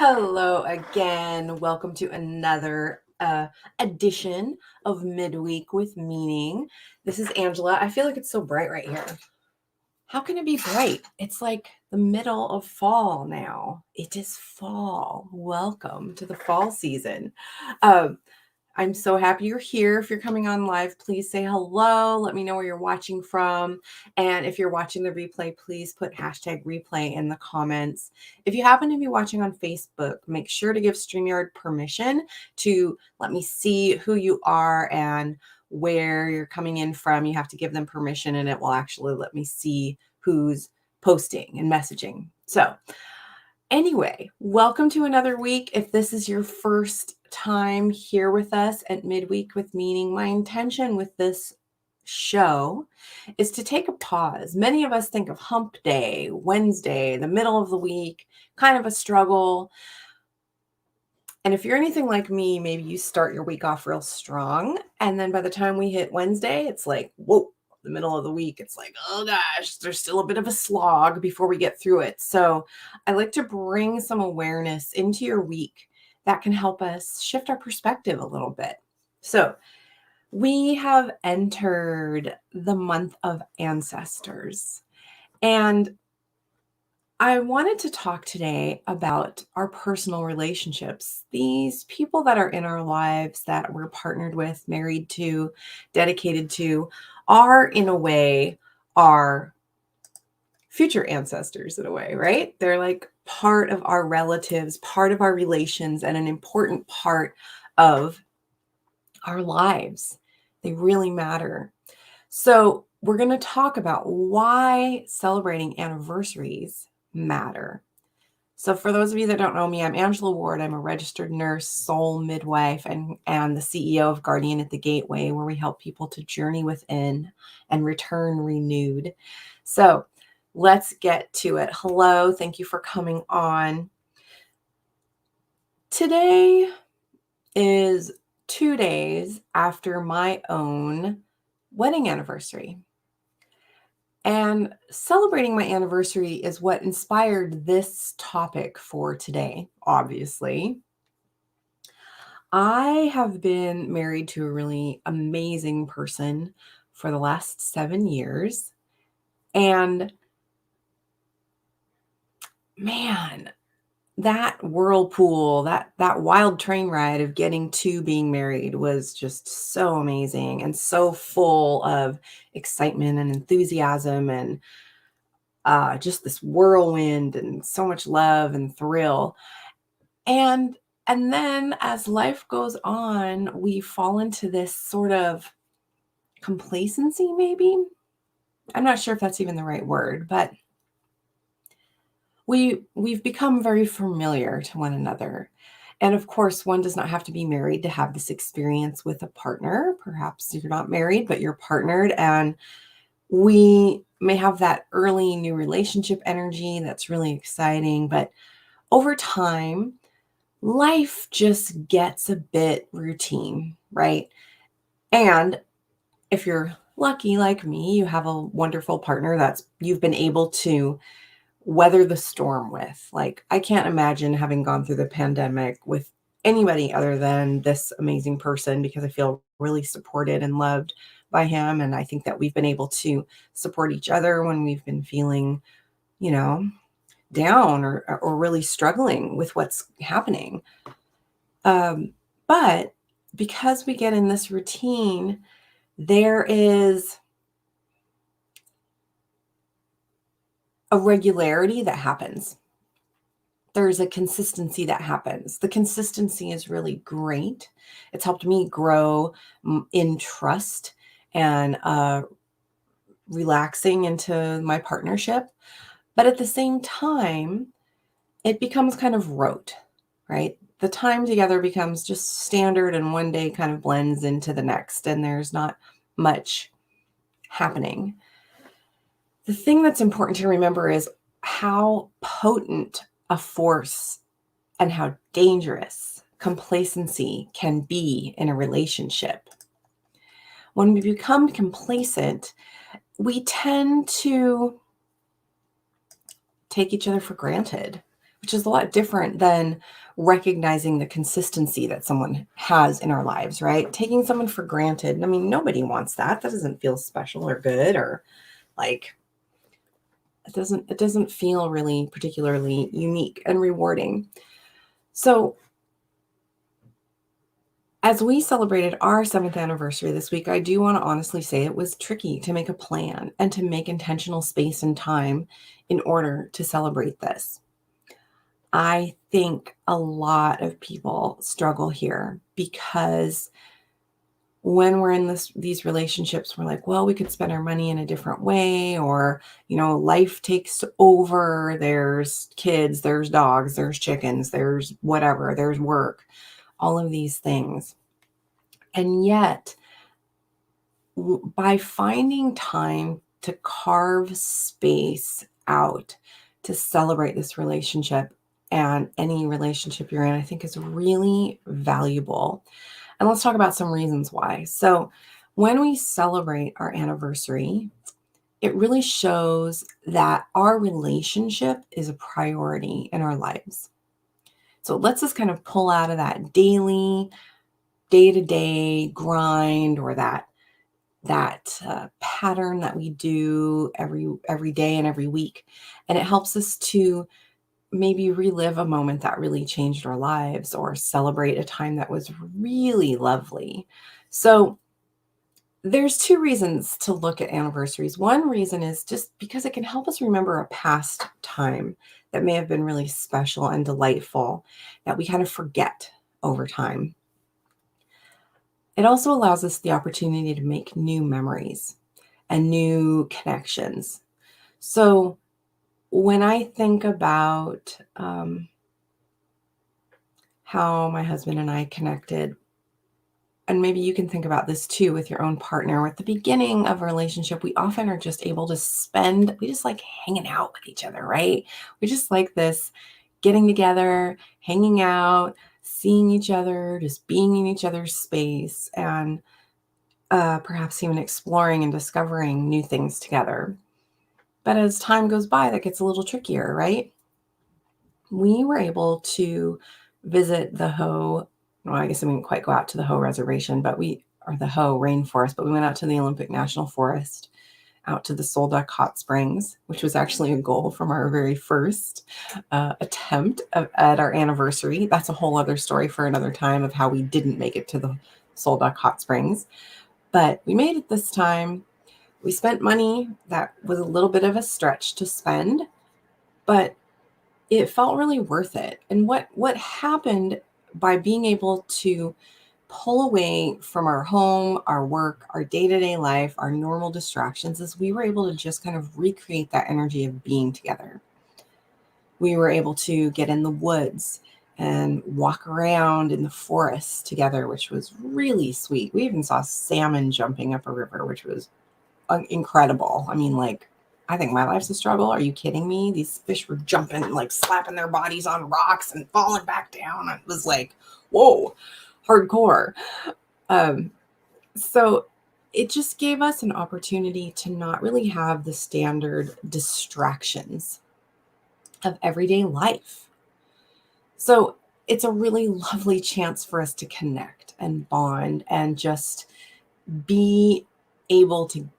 Hello again. Welcome to another edition of Midweek with Meaning. This is Angela. I feel like it's so bright right here. How can it be bright? It's like the middle of fall now. It is fall. Welcome to the fall season. Um, I'm so happy you're here. If you're coming on live, please say hello. Let me know where you're watching from. And if you're watching the replay, please put hashtag replay in the comments. If you happen to be watching on Facebook, make sure to give StreamYard permission to let me see who you are and where you're coming in from. You have to give them permission and it will actually let me see who's posting and messaging. So anyway, welcome to another week. If this is your first time here with us at Midweek with Meaning, my intention with this show is to take a pause. Many of us think of hump day, Wednesday, the middle of the week, kind of a struggle. And if you're anything like me, maybe you start your week off real strong. And then by the time we hit Wednesday, it's like, whoa, the middle of the week, it's like, oh gosh, there's still a bit of a slog before we get through it. So I like to bring some awareness into your week that can help us shift our perspective a little bit. So we have entered the month of ancestors. And I wanted to talk today about our personal relationships. These people that are in our lives that we're partnered with, married to, dedicated to, are in a way our future ancestors in a way, right? They're like part of our relatives, part of our relations, and an important part of our lives. They really matter. So we're going to talk about why celebrating anniversaries matter. So for those of you that don't know me, I'm Angela Ward. I'm a registered nurse, soul midwife, and the CEO of Guardian at the Gateway, where we help people to journey within and return renewed. So let's get to it. Hello. Thank you for coming on. Today is 2 days after my own wedding anniversary. And celebrating my anniversary is what inspired this topic for today, obviously. I have been married to a really amazing person for the last 7 years. And man, that whirlpool, that wild train ride of getting to being married was just so amazing and so full of excitement and enthusiasm and just this whirlwind and so much love and thrill. And then as life goes on, we fall into this sort of complacency, maybe. I'm not sure if that's even the right word, but we've become very familiar to one another. And of course, one does not have to be married to have this experience with a partner. Perhaps you're not married, but you're partnered, and we may have that early new relationship energy that's really exciting, but over time, life just gets a bit routine, right? And if you're lucky like me, you have a wonderful partner that's you've been able to weather the storm with. Like, I can't imagine having gone through the pandemic with anybody other than this amazing person, because I feel really supported and loved by him. And I think that we've been able to support each other when we've been feeling, down or really struggling with what's happening. But because we get in this routine, there is a regularity that happens. There's a consistency that happens. The consistency is really great. It's helped me grow in trust and relaxing into my partnership. But at the same time, it becomes kind of rote, right? The time together becomes just standard, and one day kind of blends into the next, and there's not much happening. The thing that's important to remember is how potent a force and how dangerous complacency can be in a relationship. When we become complacent, we tend to take each other for granted. which is a lot different than recognizing the consistency that someone has in our lives, right? Taking someone for granted. I mean, nobody wants that. That doesn't feel special or good, or like it doesn't feel really particularly unique and rewarding. So as we celebrated our 7th anniversary this week, I do want to honestly say it was tricky to make a plan and to make intentional space and time in order to celebrate this. I think a lot of people struggle here because when we're in these relationships, we're like, well, we could spend our money in a different way, or, life takes over. There's kids, there's dogs, there's chickens, there's whatever, there's work, all of these things. And yet, by finding time to carve space out to celebrate this relationship and any relationship you're in, I think is really valuable. And let's talk about some reasons why. So, when we celebrate our anniversary, it really shows that our relationship is a priority in our lives. So, it lets us kind of pull out of that daily, day-to-day grind, or that pattern that we do every day and every week. And it helps us to maybe relive a moment that really changed our lives, or celebrate a time that was really lovely. So there's two reasons to look at anniversaries. One reason is just because it can help us remember a past time that may have been really special and delightful that we kind of forget over time. It also allows us the opportunity to make new memories and new connections. So when I think about how my husband and I connected, and maybe you can think about this too with your own partner, at the beginning of a relationship, we often are just able to we just like hanging out with each other, right? We just like this getting together, hanging out, seeing each other, just being in each other's space, and perhaps even exploring and discovering new things together. But as time goes by, that gets a little trickier, right? We were able to visit the Hoh. Well, I guess I didn't quite go out to the Hoh Reservation, or the Hoh Rainforest, but we went out to the Olympic National Forest, out to the Solduck Hot Springs, which was actually a goal from our very first attempt at our anniversary. That's a whole other story for another time of how we didn't make it to the Solduck Hot Springs. But we made it this time. We spent money that was a little bit of a stretch to spend, but it felt really worth it. And what happened by being able to pull away from our home, our work, our day-to-day life, our normal distractions, is we were able to just kind of recreate that energy of being together. We were able to get in the woods and walk around in the forest together, which was really sweet. We even saw salmon jumping up a river, which was incredible. I mean, like, I think my life's a struggle. Are you kidding me? These fish were jumping, like slapping their bodies on rocks and falling back down. It was like, whoa, hardcore. So it just gave us an opportunity to not really have the standard distractions of everyday life. So it's a really lovely chance for us to connect and bond and just be able to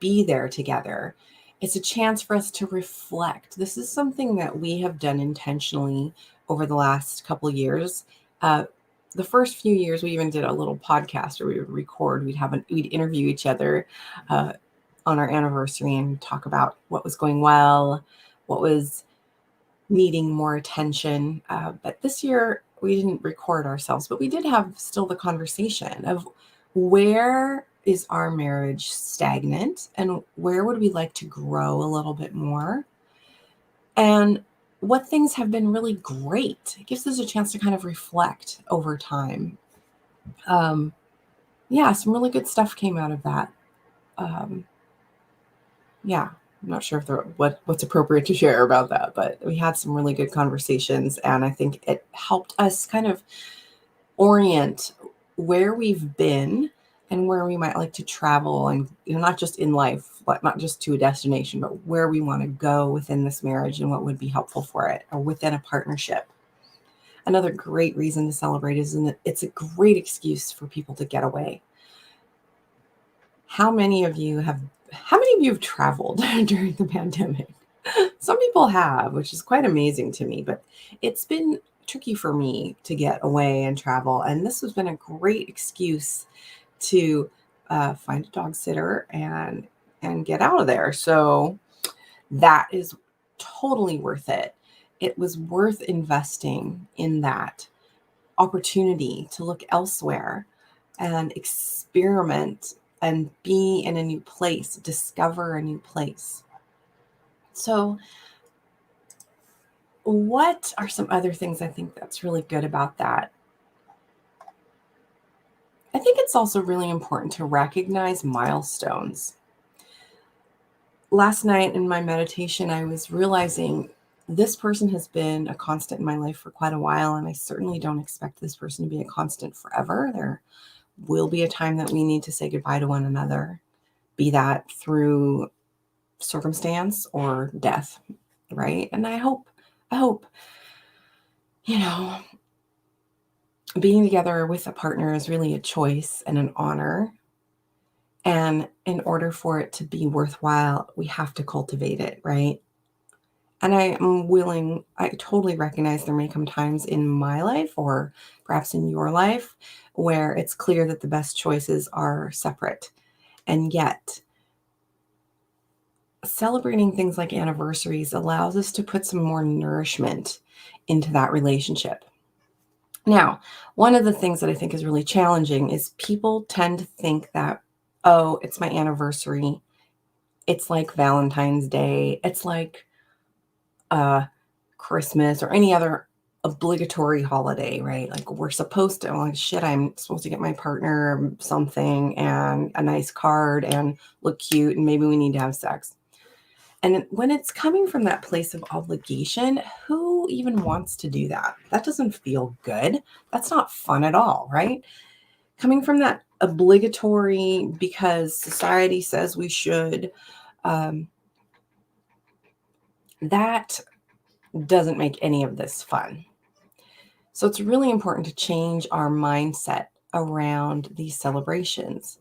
be there together. It's a chance for us to reflect. This is something that we have done intentionally over the last couple of years. The first few years, we even did a little podcast where we would record. We'd interview each other on our anniversary and talk about what was going well, what was needing more attention. But this year, we didn't record ourselves, but we did have still the conversation of where is our marriage stagnant and where would we like to grow a little bit more, and what things have been really great. It gives us a chance to kind of reflect over time. Yeah, some really good stuff came out of that. Yeah, I'm not sure if what's appropriate to share about that, but we had some really good conversations, and I think it helped us kind of orient where we've been and where we might like to travel, and not just in life, not just to a destination, but where we want to go within this marriage and what would be helpful for it, or within a partnership. Another great reason to celebrate is that it's a great excuse for people to get away. How many of you have traveled during the pandemic? Some people have, which is quite amazing to me, but it's been tricky for me to get away and travel. And this has been a great excuse to find a dog sitter and get out of there. So that is totally worth it. It was worth investing in that opportunity to look elsewhere and experiment and be in a new place, discover a new place. So what are some other things I think that's really good about that? I think it's also really important to recognize milestones. Last night in my meditation, I was realizing this person has been a constant in my life for quite a while, and I certainly don't expect this person to be a constant forever. There will be a time that we need to say goodbye to one another, be that through circumstance or death, right? And I hope, being together with a partner is really a choice and an honor. And in order for it to be worthwhile, we have to cultivate it, right? And I totally recognize there may come times in my life or perhaps in your life where it's clear that the best choices are separate. And yet, celebrating things like anniversaries allows us to put some more nourishment into that relationship. Now, one of the things that I think is really challenging is people tend to think that, oh, it's my anniversary. It's like Valentine's Day. It's like Christmas or any other obligatory holiday, right? Like we're supposed to, I'm supposed to get my partner something and a nice card and look cute, and maybe we need to have sex. And when it's coming from that place of obligation, who even wants to do that? That doesn't feel good. That's not fun at all, right? Coming from that obligatory because society says we should, that doesn't make any of this fun. So it's really important to change our mindset around these celebrations.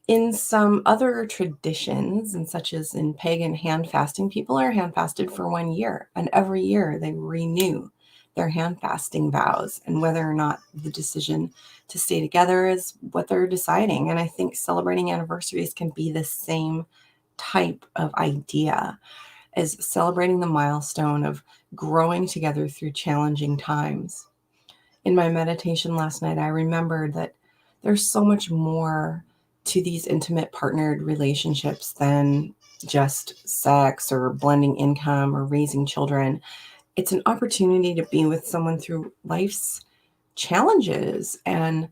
In some other traditions, and such as in pagan hand fasting, people are hand fasted for 1 year, and every year they renew their hand fasting vows, and whether or not the decision to stay together is what they're deciding. And I think celebrating anniversaries can be the same type of idea as celebrating the milestone of growing together through challenging times. In my meditation last night, I remembered that there's so much more to these intimate partnered relationships than just sex or blending income or raising children. It's an opportunity to be with someone through life's challenges. And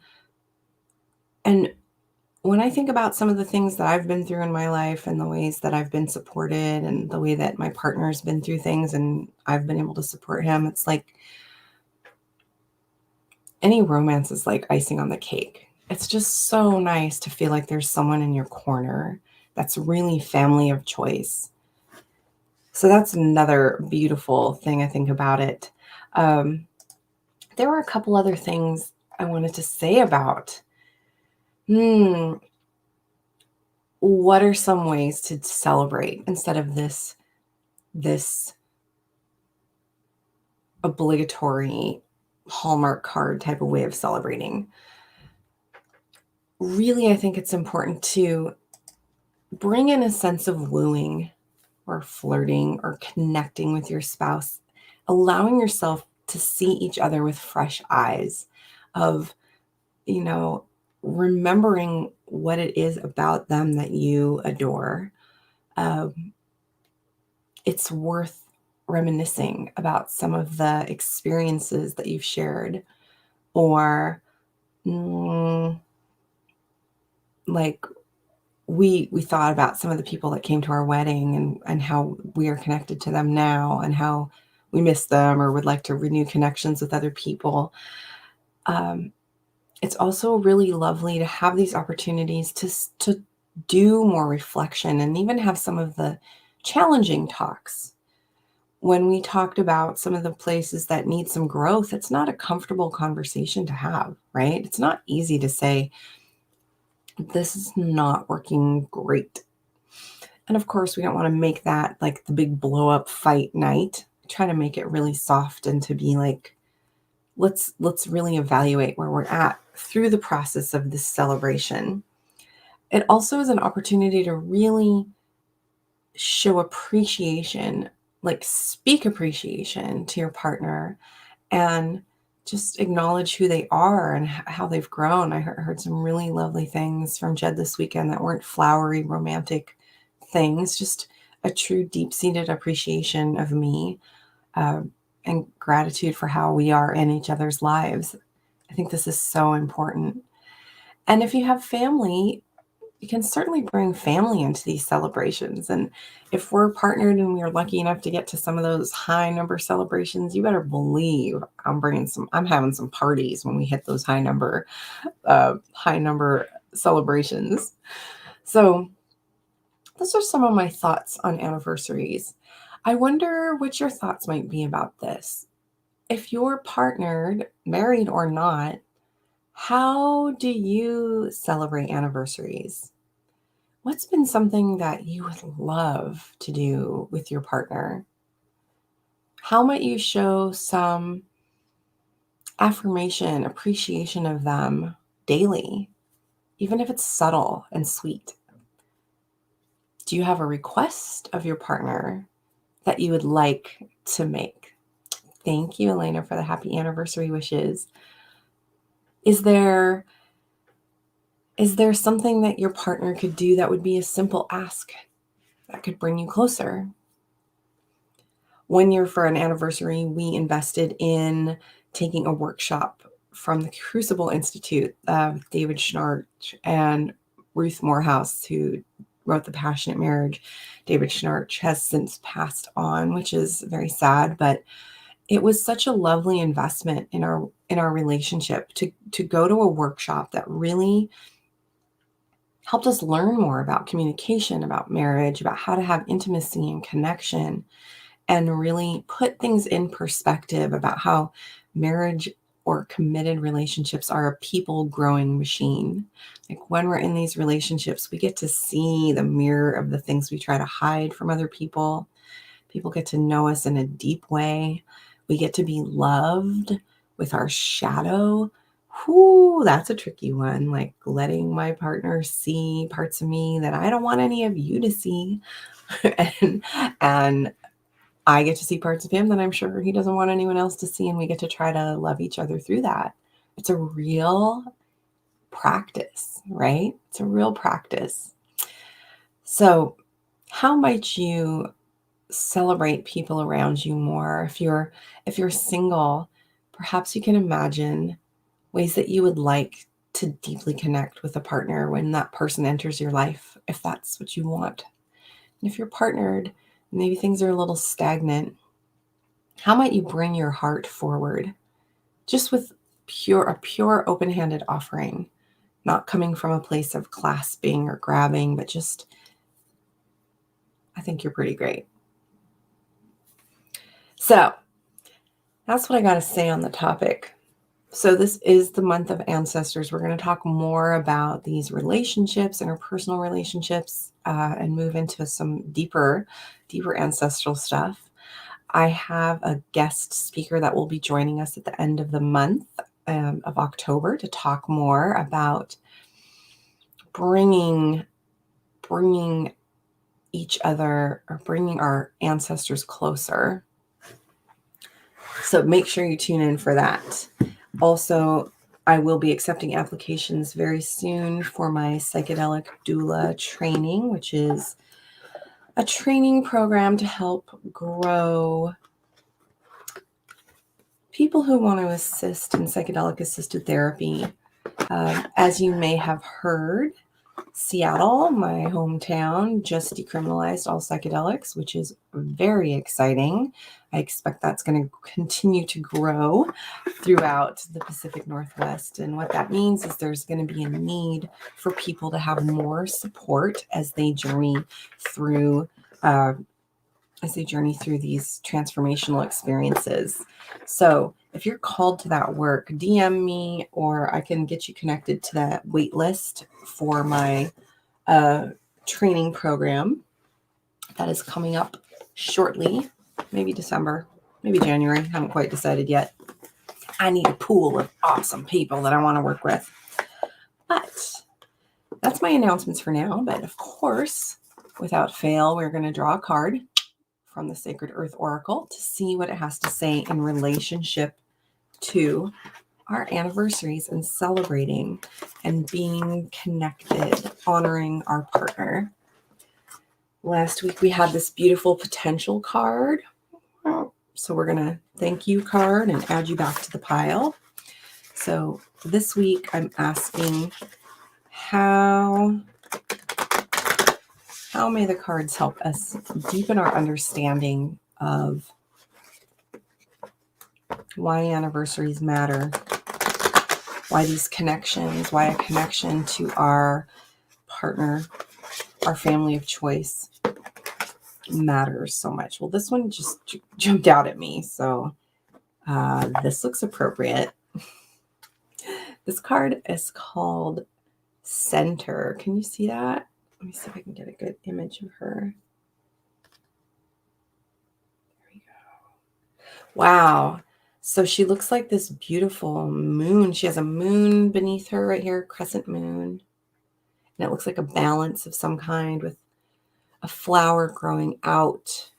when I think about some of the things that I've been through in my life and the ways that I've been supported and the way that my partner's been through things and I've been able to support him, it's like any romance is like icing on the cake. It's just so nice to feel like there's someone in your corner that's really family of choice. So that's another beautiful thing I think about it. There were a couple other things I wanted to say about. What are some ways to celebrate instead of this obligatory Hallmark card type of way of celebrating? Really, I think it's important to bring in a sense of wooing or flirting or connecting with your spouse, allowing yourself to see each other with fresh eyes of, remembering what it is about them that you adore. It's worth reminiscing about some of the experiences that you've shared, or like we thought about some of the people that came to our wedding and how we are connected to them now and how we miss them or would like to renew connections with other people. It's also really lovely to have these opportunities to do more reflection and even have some of the challenging talks. When we talked about some of the places that need some growth, it's not a comfortable conversation to have, right? It's not easy to say, this is not working great. And of course, we don't want to make that like the big blow up fight night. Try to make it really soft and to be like, let's really evaluate where we're at through the process of this celebration. It also is an opportunity to really show appreciation, like speak appreciation to your partner and just acknowledge who they are and how they've grown. I heard some really lovely things from Jed this weekend that weren't flowery, romantic things, just a true deep-seated appreciation of me and gratitude for how we are in each other's lives. I think this is so important. And if you have family, you can certainly bring family into these celebrations. And if we're partnered and we're lucky enough to get to some of those high number celebrations, you better believe I'm having some parties when we hit those high number celebrations. So those are some of my thoughts on anniversaries. I wonder what your thoughts might be about this. If you're partnered, married or not, how do you celebrate anniversaries? What's been something that you would love to do with your partner? How might you show some affirmation, appreciation of them daily, even if it's subtle and sweet? Do you have a request of your partner that you would like to make? Thank you, Elena, for the happy anniversary wishes. Is there something that your partner could do that would be a simple ask that could bring you closer? 1 year for an anniversary, we invested in taking a workshop from the Crucible Institute of David Schnarch and Ruth Morehouse, who wrote The Passionate Marriage. David Schnarch has since passed on, which is very sad, but it was such a lovely investment in our relationship to go to a workshop that really helped us learn more about communication, about marriage, about how to have intimacy and connection, and really put things in perspective about how marriage or committed relationships are a people growing machine. Like when we're in these relationships, we get to see the mirror of the things we try to hide from other people. People get to know us in a deep way. We get to be loved with our shadow. Whoo, that's a tricky one. Like letting my partner see parts of me that I don't want any of you to see. and I get to see parts of him that I'm sure he doesn't want anyone else to see, and we get to try to love each other through that. It's a real practice, right? It's a real practice. So how might you celebrate people around you more? If you're single, perhaps you can imagine ways that you would like to deeply connect with a partner when that person enters your life, if that's what you want. And if you're partnered, maybe things are a little stagnant. How might you bring your heart forward just with a pure open-handed offering, not coming from a place of clasping or grabbing, but just, I think you're pretty great. So that's what I got to say on the topic. So this is the month of ancestors. We're going to talk more about these relationships, interpersonal relationships, and move into some deeper ancestral stuff. I have a guest speaker that will be joining us at the end of the month of October to talk more about bringing each other or bringing our ancestors closer. So make sure you tune in for that. Also, I will be accepting applications very soon for my psychedelic doula training, which is a training program to help grow people who want to assist in psychedelic assisted therapy. As you may have heard, Seattle, my hometown, just decriminalized all psychedelics, which is very exciting. I expect that's going to continue to grow throughout the Pacific Northwest. And what that means is there's going to be a need for people to have more support as they journey through these transformational experiences. So if you're called to that work, DM me, or I can get you connected to that wait list for my training program that is coming up shortly, maybe December, maybe January. I haven't quite decided yet. I need a pool of awesome people that I want to work with. But that's my announcements for now. But of course, without fail, we're going to draw a card from the Sacred Earth Oracle to see what it has to say in relationship to our anniversaries and celebrating and being connected, honoring our partner. Last week we had this beautiful potential card. So we're going to thank you card and add you back to the pile. So this week I'm asking how may the cards help us deepen our understanding of why anniversaries matter, why these connections, why a connection to our partner, our family of choice matters so much. Well, this one just jumped out at me, so this looks appropriate. This card is called Center. Can you see that? Let me see if I can get a good image of her. There we go. Wow. So she looks like this beautiful moon. She has a moon beneath her right here, crescent moon. And it looks like a balance of some kind with a flower growing out.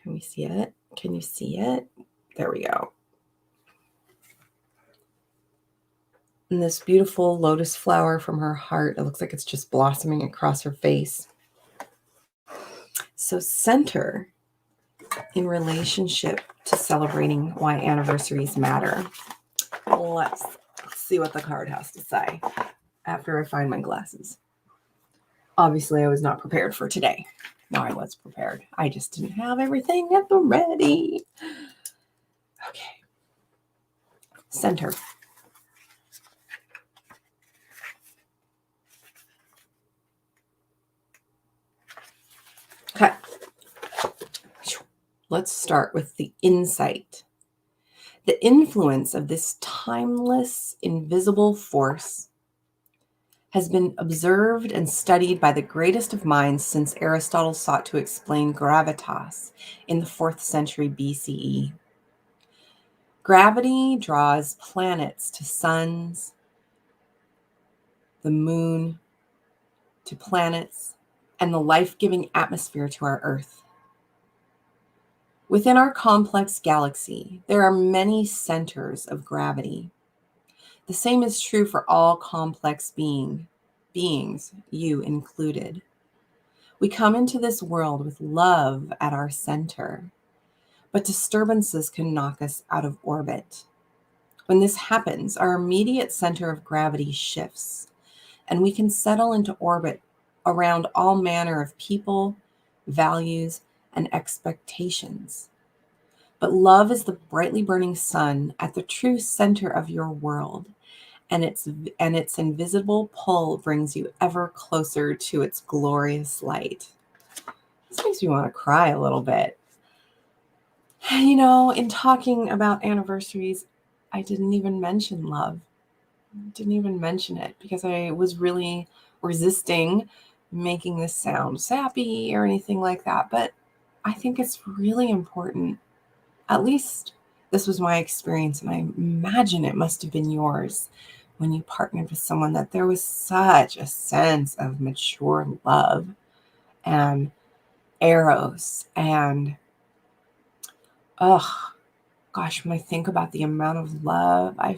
Can we see it? Can you see it? There we go. And this beautiful lotus flower from her heart, it looks like it's just blossoming across her face. So center in relationship to celebrating why anniversaries matter. Let's see what the card has to say after I find my glasses. Obviously, I was not prepared for today. No, I was prepared. I just didn't have everything at the ready. Okay. Center. Okay. Let's start with the insight. The influence of this timeless, invisible force has been observed and studied by the greatest of minds since Aristotle sought to explain gravitas in the 4th century BCE. Gravity draws planets to suns, the moon to planets, and the life-giving atmosphere to our Earth. Within our complex galaxy, there are many centers of gravity. The same is true for all complex beings, you included. We come into this world with love at our center, but disturbances can knock us out of orbit. When this happens, our immediate center of gravity shifts, and we can settle into orbit around all manner of people, values, and expectations. But love is the brightly burning sun at the true center of your world, and its invisible pull brings you ever closer to its glorious light. This makes me want to cry a little bit. You know, in talking about anniversaries, I didn't even mention love. Didn't even mention it because I was really resisting making this sound sappy or anything like that. But I think it's really important. At least this was my experience, and I imagine it must have been yours when you partnered with someone, that there was such a sense of mature love and eros. And, oh, gosh, when I think about the amount of love I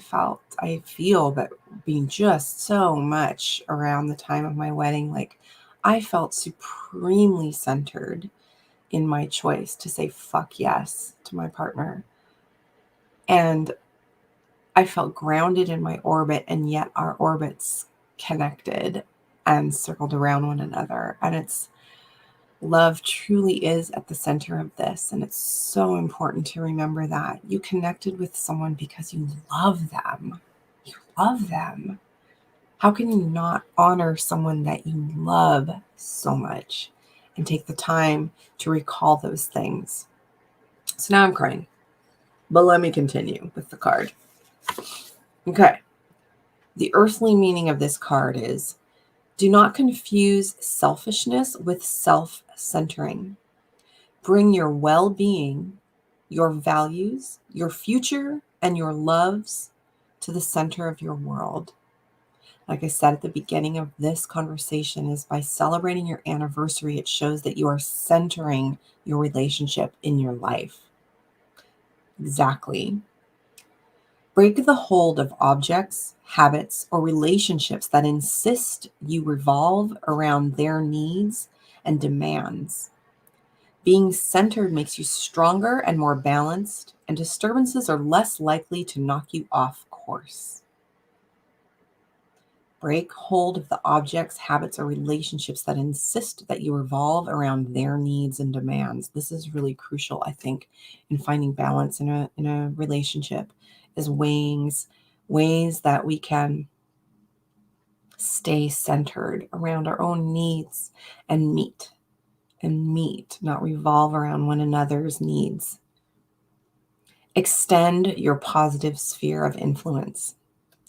feel, but being just so much around the time of my wedding, like I felt supremely centered in my choice to say fuck yes to my partner. And I felt grounded in my orbit, and yet our orbits connected and circled around one another. And it's love truly is at the center of this. And it's so important to remember that you connected with someone because you love them. You love them. How can you not honor someone that you love so much and take the time to recall those things? So now I'm crying, but let me continue with the card. Okay. The earthly meaning of this card is, do not confuse selfishness with self-centering. Bring your well-being, your values, your future, and your loves to the center of your world. Like I said at the beginning of this conversation, is by celebrating your anniversary, it shows that you are centering your relationship in your life. Exactly. Break the hold of objects, habits, or relationships that insist you revolve around their needs and demands. Being centered makes you stronger and more balanced, and disturbances are less likely to knock you off course. Break hold of the objects, habits, or relationships that insist that you revolve around their needs and demands. This is really crucial, I think, in finding balance in a relationship, is ways that we can stay centered around our own needs and meet, not revolve around one another's needs. Extend your positive sphere of influence.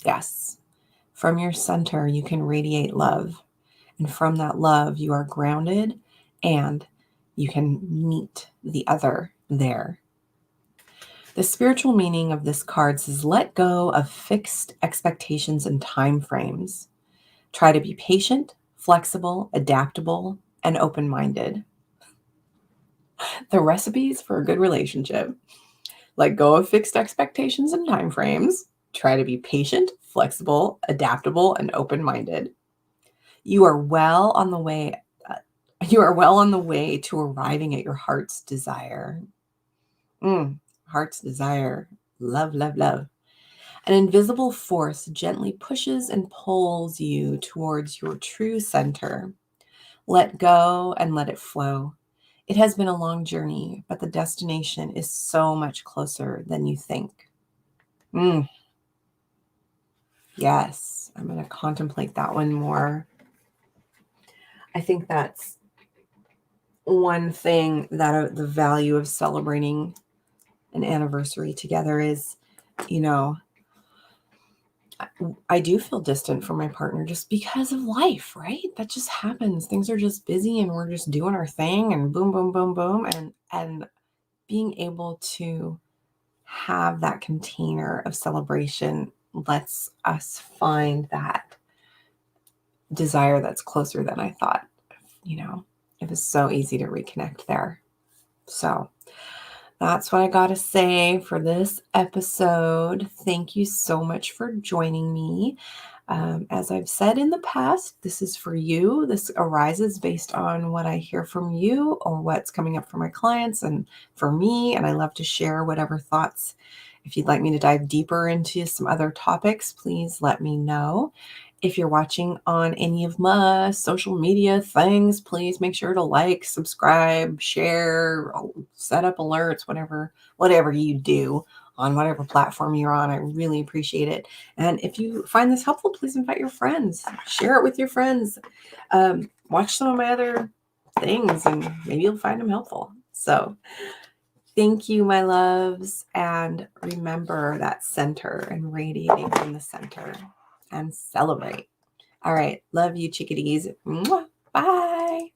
Yes. From your center, you can radiate love. And from that love, you are grounded and you can meet the other there. The spiritual meaning of this card says, let go of fixed expectations and time frames. Try to be patient, flexible, adaptable, and open-minded. The recipes for a good relationship. Let go of fixed expectations and time frames. Try to be patient, flexible, adaptable, and open-minded. You are well on the way. You are well on the way to arriving at your heart's desire. Heart's desire. Love, love, love. An invisible force gently pushes and pulls you towards your true center. Let go and let it flow. It has been a long journey, but the destination is so much closer than you think. Yes, I'm going to contemplate that one more. I think that's one thing that the value of celebrating an anniversary together is, I do feel distant from my partner just because of life, right? That just happens. Things are just busy and we're just doing our thing and boom, boom, boom, boom. And being able to have that container of celebration lets us find that desire that's closer than I thought. It was so easy to reconnect there. So that's what I got to say for this episode. Thank you so much for joining me. As I've said in the past, this is for you. This arises based on what I hear from you or what's coming up for my clients and for me. And I love to share whatever thoughts. If you'd like me to dive deeper into some other topics, please let me know. If you're watching on any of my social media things, please make sure to like, subscribe, share, set up alerts, whatever you do on whatever platform you're on. I really appreciate it. And if you find this helpful, please invite your friends, share it with your friends. Watch some of my other things and maybe you'll find them helpful. So thank you, my loves. And remember that center and radiating from the center and celebrate. All right. Love you, chickadees. Mwah. Bye.